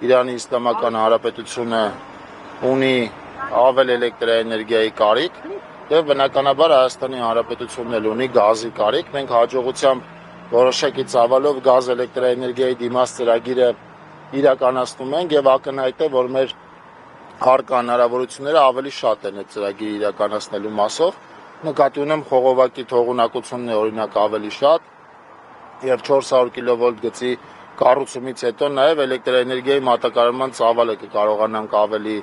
Իրանի Իսլամական Հանրապետությունը ունի ավել էլեկտրաէներգիայի կարիք եւ բնականաբար Հայաստանի Հանրապետությունն էլ ունի գազի կարիք։ Մենք հաջողությամբ որոշակի ծավալով գազ էլեկտրաէներգիայի դիմաց ծրագիրը իրականացնում ենք եւ ակնհայտ է, որ մեր առկա հնարավորությունները ավելի շատ են այդ ծրագիրը իրականացնելու մասով։ Նկատի ունեմ խողովակի թողունակությունն է օրինակ ավելի շատ եւ 400 կՎտ գծի կառուցումից հետո նաեւ էլեկտրաէներգիայի մատակարարման ծավալը կկարողանանք ավելի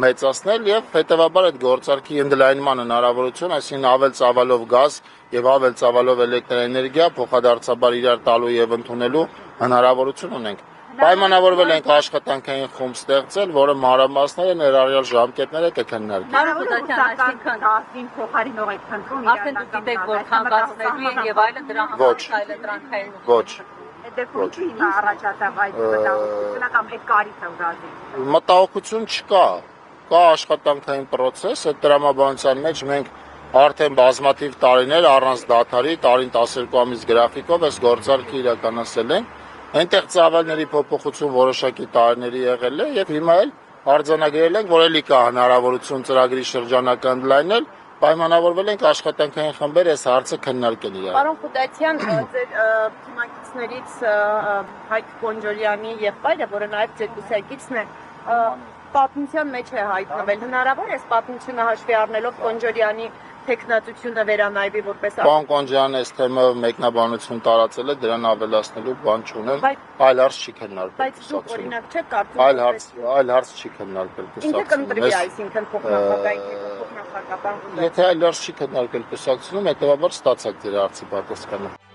մեծացնել եւ հետեւաբար այդ գործարքի ընդլայնման հնարավորություն, այսինքն ավել ծավալով գազ եւ ավել ծավալով էլեկտրաէներգիա փոխադարձաբար իրար տալու եւ ընդունելու հնարավորություն ունենք։ Պայմանավորվել ենք աշխատանքային խումբ ստեղծել, որը մանրամասները ներառյալ ժամկետները կքննարկի։ Գազին փոխարինող եք փնտրում։ Արդեն դուք գիտեք, որ խանգարումների են եւ այլն դրա համար այլընտրանքային։ Ոչ։ Դեպքում չի առաջացավ այդ մտահոգությունը կամ այդ կարիքը գազի։ Մտահոգություն չկա։ Կա աշխատանքային process, այդ տրամաբանության մեջ մենք արդեն բազմաթիվ տարիներ առանց դադարի, տարին 12 ամիս գրաֆիկով այս գործարքը իրականացել ենք։ Այնտեղ ծավալների փոփոխություն որոշակի տարիների եղել է եւ հիմա էլ արձանագրել ենք, որ ելի կա հնարավորություն ծրագրի շրջանակը ընդլայնել, պայմանավորվել ենք աշխատանքային խմբեր այս հարցը քննարկել իրար։ Պարոն Խուդայցյան, ձեր թիմակիցներից Հայկ Կոնջորյանի եղբայրը, որը նաեւ ձեր կուսակիցն է, պատմության մեջ է հայտնվել։ Հնարավոր է այս պատմությունը հաշվի առնելով Կոնջորյանի տեխնատությունը վերանայվի որպես Պարոն Կոնջյանը այս թեմայով մեկնաբանություն տարածել է, դրան ավելացնելու բան չունեմ, այլ հարց չի քննարկվել։ Բայց դուք օրինակ չեք կարծում այլ հարց չի քննարկվել Ինքը կընտրվի, այսինքն փոխնախագահային փոխնախագահական։ Եթե այլ հարց չի քննարկվել կուսակցությունում, հետեւաբար ստացաք ձեր հարցի պատասխանը։